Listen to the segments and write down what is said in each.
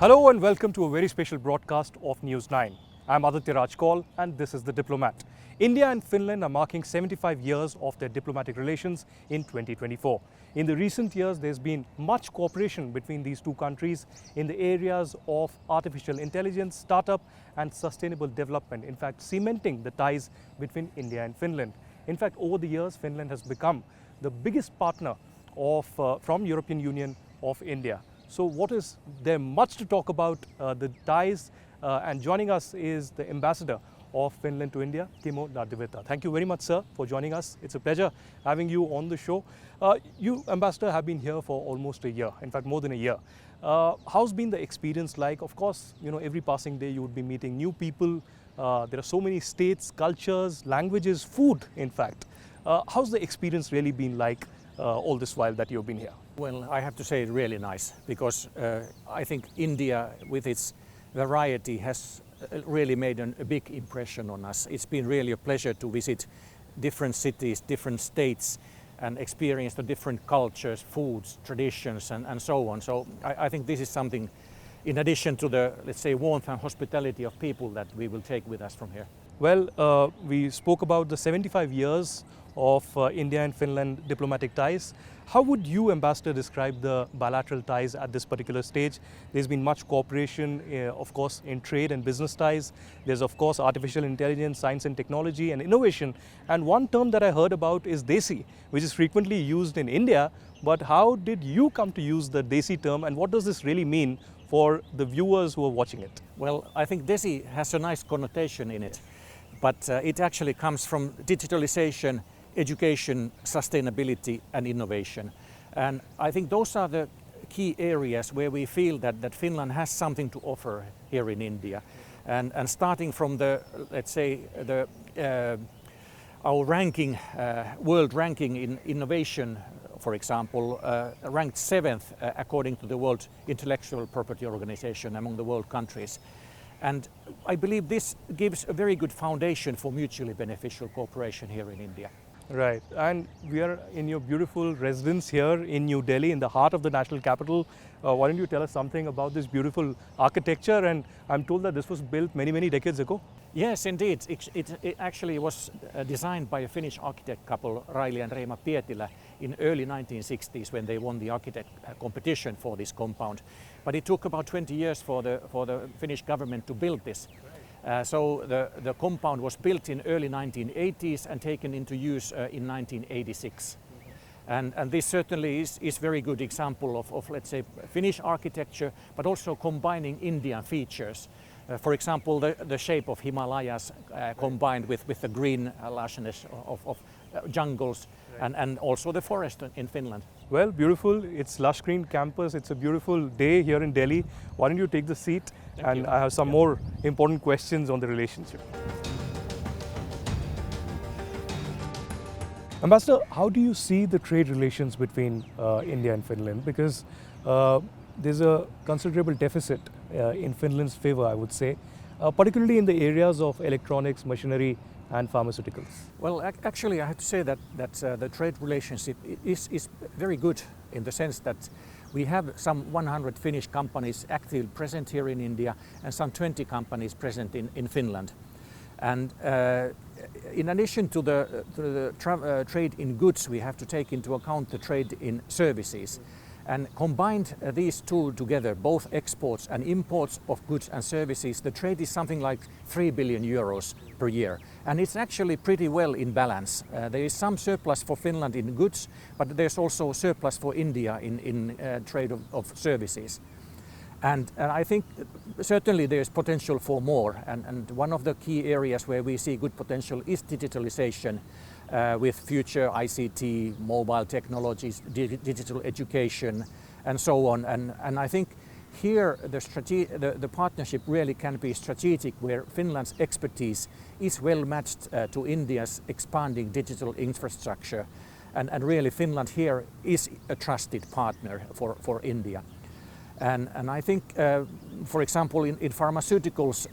Hello and welcome to a very special broadcast of News 9. I'm Aditya Raj Kaul and this is the Diplomat. India and Finland are marking 75 years of their diplomatic relations in 2024. In the recent years, there's been much cooperation between these two countries in the areas of artificial intelligence, startup and sustainable development, in fact cementing the ties between India and Finland. In fact, over the years, Finland has become the biggest partner from European Union of India. So what is there much to talk about the ties and joining us is the Ambassador of Finland to India, Kimmo Lähdevirta. Thank you very much, sir, for joining us. It's a pleasure having you on the show. You, Ambassador, have been here for almost a year, in fact more than a year. How's been the experience like? Of course, you know, every passing day you would be meeting new people. There are so many states, cultures, languages, food, in fact. How's the experience really been like all this while that you've been here? Well, I have to say really nice because I think India with its variety has really made a big impression on us. It's been really a pleasure to visit different cities, different states and experience the different cultures, foods, traditions and so on. So I think this is something in addition to the, let's say, warmth and hospitality of people that we will take with us from here. Well, we spoke about the 75 years of India and Finland diplomatic ties. How would you, Ambassador, describe the bilateral ties at this particular stage? There's been much cooperation, of course, in trade and business ties. There's, of course, artificial intelligence, science and technology and innovation. And one term that I heard about is Desi, which is frequently used in India. But how did you come to use the Desi term and what does this really mean for the viewers who are watching it? Well, I think Desi has a nice connotation in it, but it actually comes from digitalization, education, sustainability and innovation. And I think those are the key areas where we feel that Finland has something to offer here in India. And starting from the, let's say, our ranking, world ranking in innovation, for example, ranked 7th according to the World Intellectual Property Organization among the world countries. And I believe this gives a very good foundation for mutually beneficial cooperation here in India. Right, and we are in your beautiful residence here in New Delhi, in the heart of the national capital. Why don't you tell us something about this beautiful architecture? And I'm told that this was built many, many decades ago. Yes, indeed. It actually was designed by a Finnish architect couple, Raili and Reima Pietilä, in early 1960s when they won the architect competition for this compound. But it took about 20 years for the Finnish government to build this. So the compound was built in early 1980s and taken into use in 1986. And this certainly is very good example of, let's say, Finnish architecture, but also combining Indian features. For example, the shape of Himalayas combined with the green lushness of jungles and also the forest in Finland. Well, beautiful. It's lush green campus. It's a beautiful day here in Delhi. Why don't you take the seat? Thank you. I have some more important questions on the relationship. Ambassador, how do you see the trade relations between India and Finland? Because there's a considerable deficit in Finland's favor, I would say, particularly in the areas of electronics, machinery and pharmaceuticals. Well, actually I have to say that the trade relationship is very good in the sense that we have some 100 Finnish companies actively present here in India and some 20 companies present in Finland. And in addition to the trade in goods, we have to take into account the trade in services. And combined these two together, both exports and imports of goods and services, the trade is something like 3 billion euros per year. And it's actually pretty well in balance. There is some surplus for Finland in goods, but there's also surplus for India in trade of services. And I think certainly there's potential for more. And one of the key areas where we see good potential is digitalization. With future ICT, mobile technologies, digital education and so on. And I think here the partnership really can be strategic where Finland's expertise is well matched to India's expanding digital infrastructure. And really Finland here is a trusted partner for India. And I think, for example, in pharmaceuticals,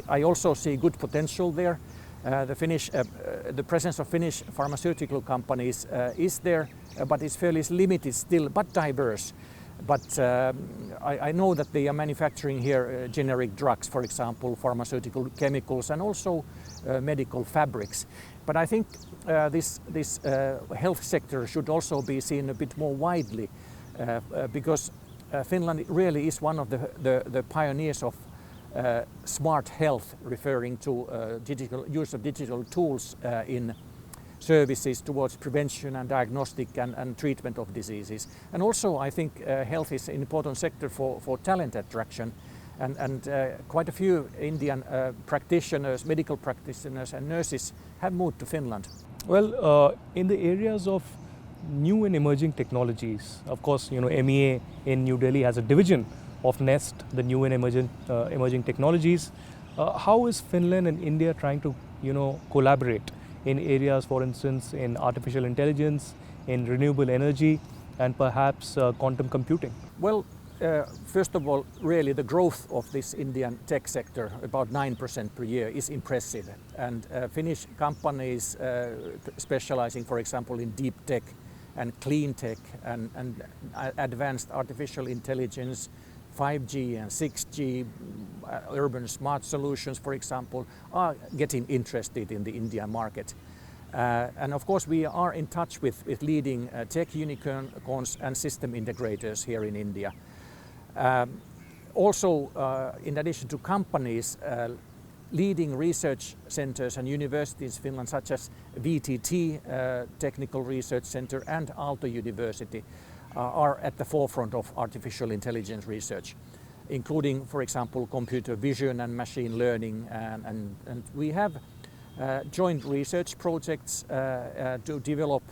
I also see good potential there. The presence of Finnish pharmaceutical companies is there, but it's fairly limited still, but diverse. But I know that they are manufacturing here generic drugs, for example, pharmaceutical chemicals and also medical fabrics. But I think this health sector should also be seen a bit more widely because Finland really is one of the pioneers of smart health, referring to use of digital tools in services towards prevention and diagnostic and treatment of diseases. And also I think health is an important sector for talent attraction, and quite a few Indian practitioners, medical practitioners and nurses have moved to Finland. Well, in the areas of new and emerging technologies, of course, MEA in New Delhi has a division of NEST, the new and emerging technologies. How is Finland and India trying to, collaborate in areas, for instance, in artificial intelligence, in renewable energy, and perhaps quantum computing? Well, first of all, really the growth of this Indian tech sector, about 9% per year, is impressive. And Finnish companies specializing, for example, in deep tech and clean tech and advanced artificial intelligence, 5G and 6G, urban smart solutions, for example, are getting interested in the Indian market. And of course, we are in touch with leading tech unicorns and system integrators here in India. Also, in addition to companies, leading research centers and universities in Finland, such as VTT Technical Research Center and Aalto University, are at the forefront of artificial intelligence research, including, for example, computer vision and machine learning. And we have joint research projects to develop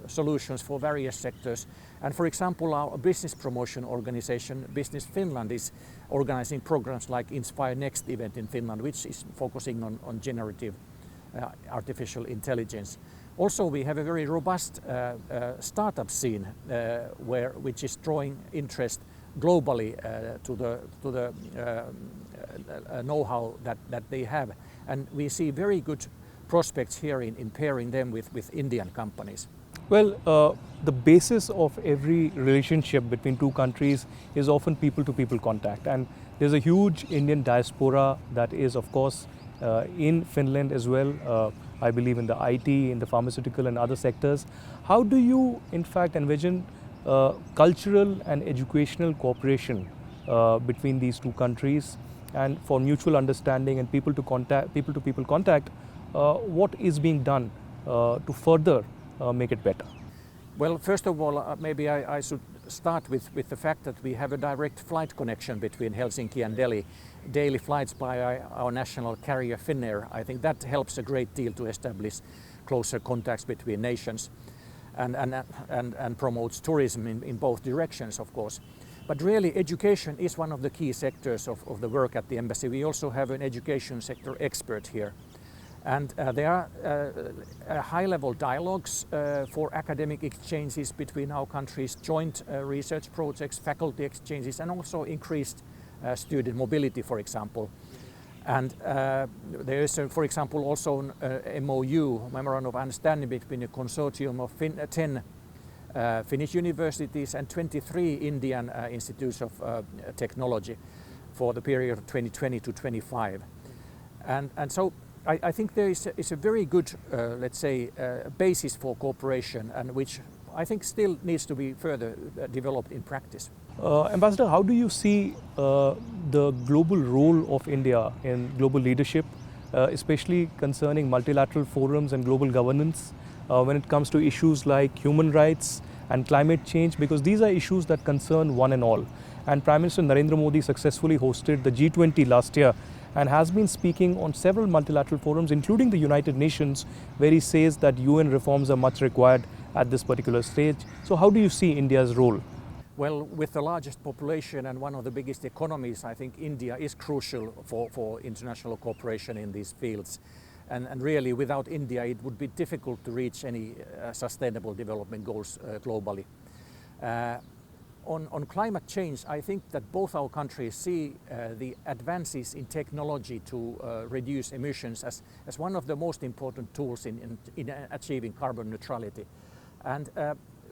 solutions for various sectors. And for example, our business promotion organization, Business Finland, is organizing programs like Inspire Next event in Finland, which is focusing on generative artificial intelligence. Also, we have a very robust startup scene which is drawing interest globally to the know-how that they have. And we see very good prospects here in pairing them with Indian companies. Well, the basis of every relationship between two countries is often people-to-people contact. And there's a huge Indian diaspora that is, of course, in Finland as well. I believe in the IT, in the pharmaceutical and other sectors. How do you, in fact, envision cultural and educational cooperation between these two countries, and for mutual understanding and people-to-people contact, what is being done to further make it better? Well, first of all, maybe I should start with the fact that we have a direct flight connection between Helsinki and Delhi. Daily flights by our national carrier Finnair. I think that helps a great deal to establish closer contacts between nations and promotes tourism in both directions, of course. But really, education is one of the key sectors of the work at the embassy. We also have an education sector expert here. And there are high-level dialogues for academic exchanges between our countries, joint research projects, faculty exchanges, and also increased student mobility, for example. And there is, for example, also an MOU, Memorandum of Understanding, between a consortium of 10 Finnish universities and 23 Indian institutes of technology for the period of 2020 to 25. And so I think there is a very good, let's say, basis for cooperation, and which I think still needs to be further developed in practice. Ambassador, how do you see the global role of India in global leadership, especially concerning multilateral forums and global governance when it comes to issues like human rights and climate change? Because these are issues that concern one and all. And Prime Minister Narendra Modi successfully hosted the G20 last year and has been speaking on several multilateral forums, including the United Nations, where he says that UN reforms are much required at this particular stage. So how do you see India's role? Well, with the largest population and one of the biggest economies, I think India is crucial for international cooperation in these fields. And really, without India, it would be difficult to reach any sustainable development goals globally. On climate change, I think that both our countries see the advances in technology to reduce emissions as one of the most important tools in achieving carbon neutrality. And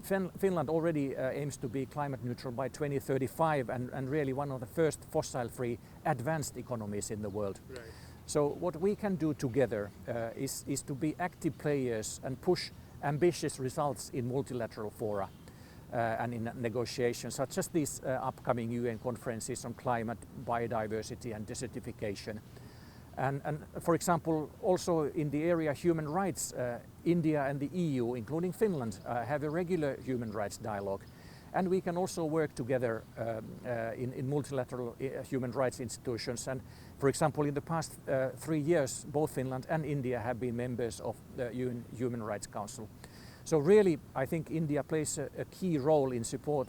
Finland already aims to be climate neutral by 2035 and really one of the first fossil-free advanced economies in the world. Right. So what we can do together is to be active players and push ambitious results in multilateral fora and in negotiations, such as these upcoming UN conferences on climate, biodiversity and desertification. And for example, also in the area of human rights, India and the EU, including Finland, have a regular human rights dialogue. And we can also work together in multilateral human rights institutions. And for example, in the past 3 years, both Finland and India have been members of the UN Human Rights Council. So really, I think India plays a key role in support,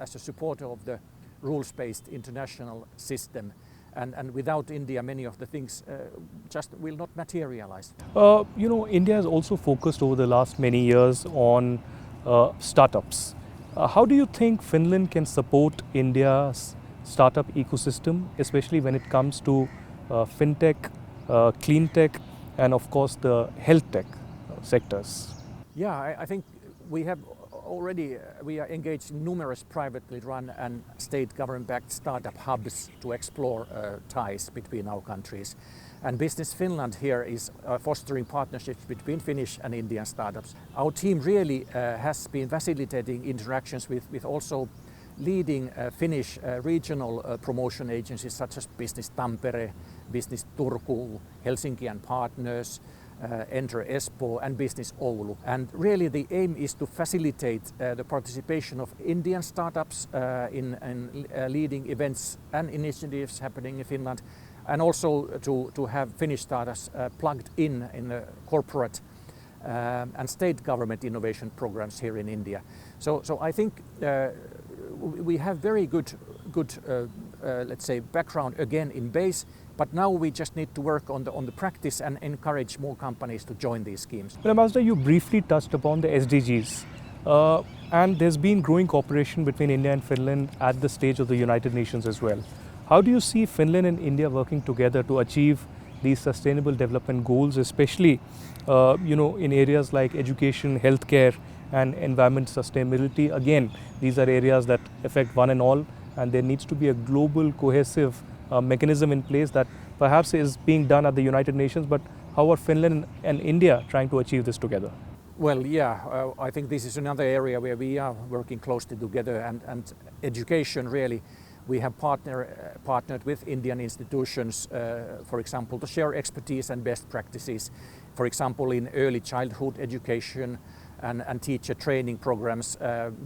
as a supporter of the rules-based international system. And without India, many of the things just will not materialize. India has also focused over the last many years on startups. How do you think Finland can support India's startup ecosystem, especially when it comes to fintech, clean tech, and of course the health tech sectors? Yeah, I think we are engaged in numerous privately run and state government-backed startup hubs to explore ties between our countries. And Business Finland here is fostering partnerships between Finnish and Indian startups. Our team really has been facilitating interactions with also leading Finnish regional promotion agencies such as Business Tampere, Business Turku, Helsinki and Partners, Enter Espoo and Business Oulu. And really the aim is to facilitate the participation of Indian startups in leading events and initiatives happening in Finland, and also to have Finnish startups plugged in the corporate and state government innovation programs here in India. So I think we have very good let's say background again in base. But now we just need to work on the practice and encourage more companies to join these schemes. Well, Ambassador, you briefly touched upon the SDGs. And there's been growing cooperation between India and Finland at the stage of the United Nations as well. How do you see Finland and India working together to achieve these sustainable development goals, especially in areas like education, healthcare and environment sustainability? Again, these are areas that affect one and all, and there needs to be a global cohesive mechanism in place that perhaps is being done at the United Nations, but how are Finland and India trying to achieve this together? Well, yeah, I think this is another area where we are working closely together, and education really, we have partnered with Indian institutions, for example, to share expertise and best practices, for example, in early childhood education and teacher training programs and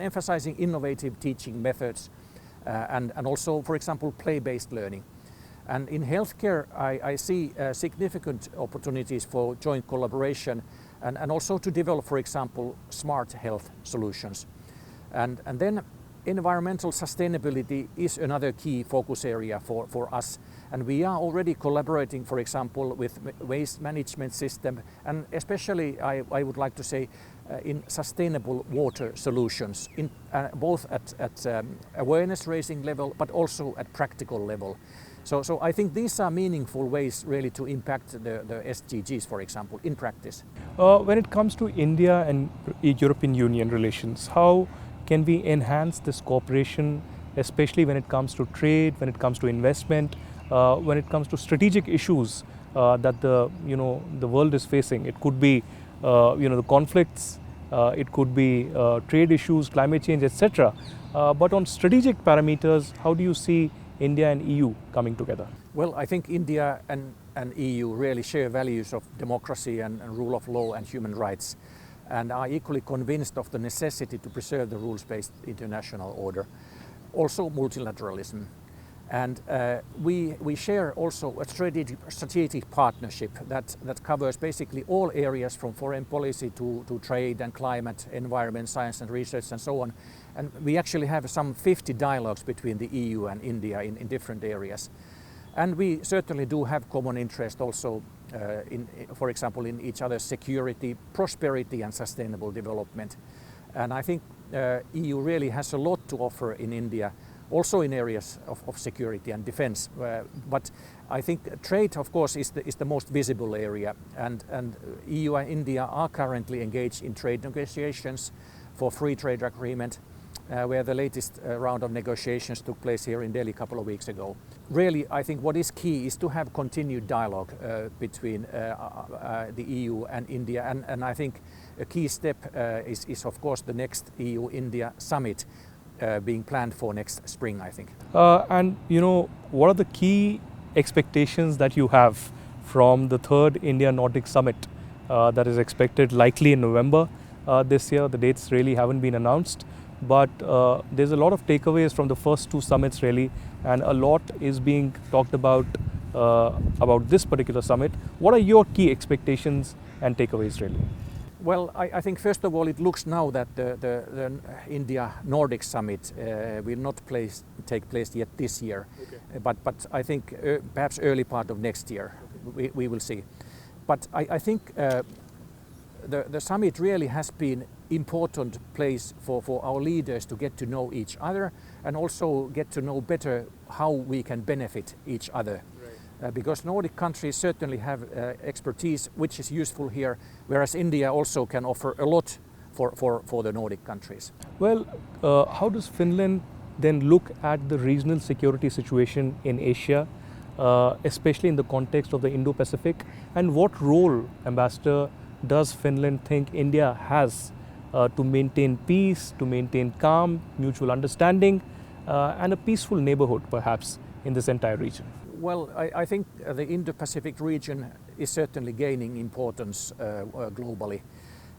emphasizing innovative teaching methods. And also, for example, play-based learning. And in healthcare, I see significant opportunities for joint collaboration and also to develop, for example, smart health solutions. And then environmental sustainability is another key focus area for us. And we are already collaborating, for example, with waste management system, and especially I would like to say in sustainable water solutions, in both at awareness raising level, but also at practical level. So I think these are meaningful ways really to impact the SDGs, for example, in practice. When it comes to India and European Union relations, how can we enhance this cooperation, especially when it comes to trade, when it comes to investment, when it comes to strategic issues that the world is facing? It could be the conflicts, it could be trade issues, climate change, etc. But on strategic parameters, how do you see India and EU coming together? Well, I think India and EU really share values of democracy and rule of law and human rights, and are equally convinced of the necessity to preserve the rules-based international order, also multilateralism. And we share also a strategic partnership that covers basically all areas from foreign policy to trade and climate, environment, science and research and so on. And we actually have some 50 dialogues between the EU and India in different areas. And we certainly do have common interest also for example, in each other's security, prosperity and sustainable development. And I think EU really has a lot to offer in India, also in areas of security and defense. But I think trade, of course, is the most visible area, and EU and India are currently engaged in trade negotiations for free trade agreement, where the latest round of negotiations took place here in Delhi a couple of weeks ago. Really, I think what is key is to have continued dialogue between the EU and India, and I think a key step is of course the next EU-India Summit being planned for next spring, I think. And what are the key expectations that you have from the third India-Nordic Summit that is expected likely in November this year? The dates really haven't been announced, but there's a lot of takeaways from the first two summits really, and a lot is being talked about this particular summit. What are your key expectations and takeaways really? Well, I think first of all it looks now that the India-Nordic Summit will not take place yet this year, okay. but I think perhaps early part of next year, okay. we will see. But I think the summit really has been important place for our leaders to get to know each other and also get to know better how we can benefit each other. Because Nordic countries certainly have expertise which is useful here, whereas India also can offer a lot for the Nordic countries. Well, how does Finland then look at the regional security situation in Asia, especially in the context of the Indo-Pacific? And what role, Ambassador, does Finland think India has to maintain peace, to maintain calm, mutual understanding, and a peaceful neighborhood perhaps in this entire region? Well, I think the Indo-Pacific region is certainly gaining importance globally,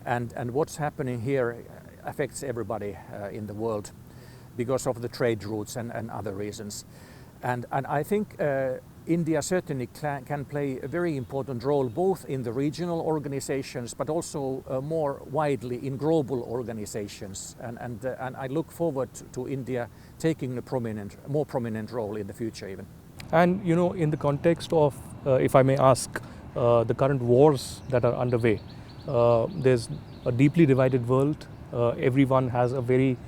and what's happening here affects everybody in the world because of the trade routes and other reasons. And I think India certainly can play a very important role both in the regional organizations but also more widely in global organizations. And I look forward to India taking a more prominent role in the future even. And in the context of, if I may ask, the current wars that are underway, there's a deeply divided world. Everyone has a very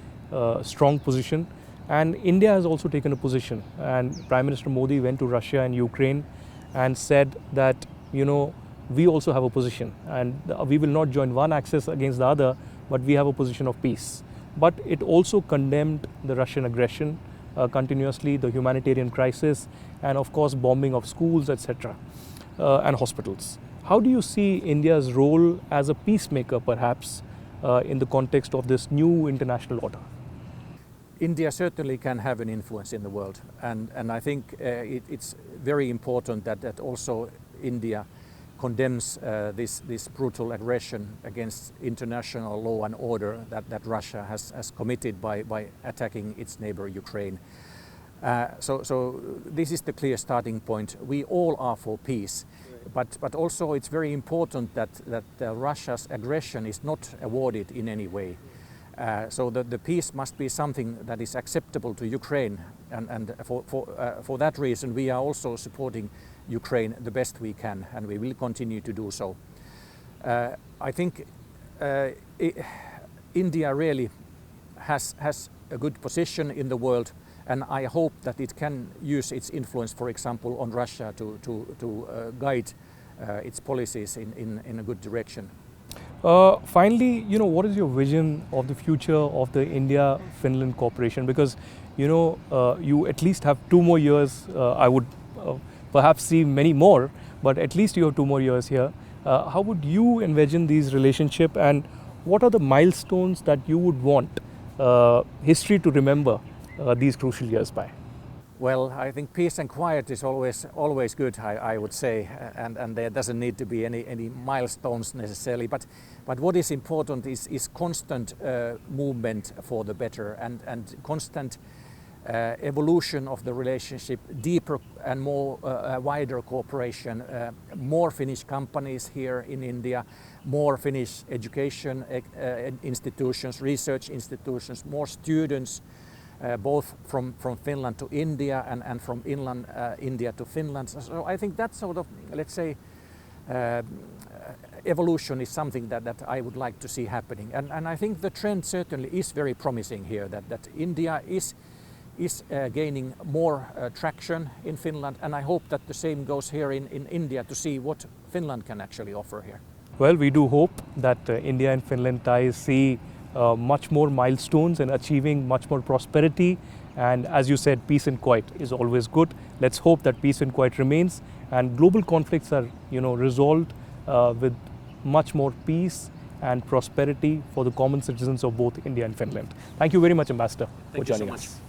strong position, and India has also taken a position. And Prime Minister Modi went to Russia and Ukraine and said that we also have a position, and we will not join one axis against the other, but we have a position of peace. But it also condemned the Russian aggression continuously, the humanitarian crisis, and of course bombing of schools, etc., and hospitals. How do you see India's role as a peacemaker perhaps in the context of this new international order? India certainly can have an influence in the world, and I think it's very important that also India condemns this brutal aggression against international law and order that Russia has committed by attacking its neighbor Ukraine. So this is the clear starting point. We all are for peace, but also it's very important that Russia's aggression is not awarded in any way. So the peace must be something that is acceptable to Ukraine, and for that reason we are also supporting Ukraine the best we can, and we will continue to do so. I think India really has a good position in the world, and I hope that it can use its influence, for example, on Russia to guide its policies in a good direction. Finally, what is your vision of the future of the India-Finland cooperation? Because, you at least have 2 more years. I would perhaps see many more, but at least you have 2 more years here. How would you envision these relationships, and what are the milestones that you would want history to remember these crucial years by? Well, I think peace and quiet is always good, I would say, and there doesn't need to be any milestones necessarily. But what is important is constant movement for the better, and constant evolution of the relationship, deeper and more wider cooperation, more Finnish companies here in India, more Finnish education institutions, research institutions, more students, both from Finland to India and from inland India to Finland. So I think that sort of, let's say, evolution is something that I would like to see happening. And I think the trend certainly is very promising here, that India is is gaining more traction in Finland, and I hope that the same goes here in India to see what Finland can actually offer here. Well, we do hope that India and Finland ties see much more milestones in achieving much more prosperity. And as you said, peace and quiet is always good. Let's hope that peace and quiet remains and global conflicts are, resolved with much more peace and prosperity for the common citizens of both India and Finland. Thank you very much, Ambassador, for joining us.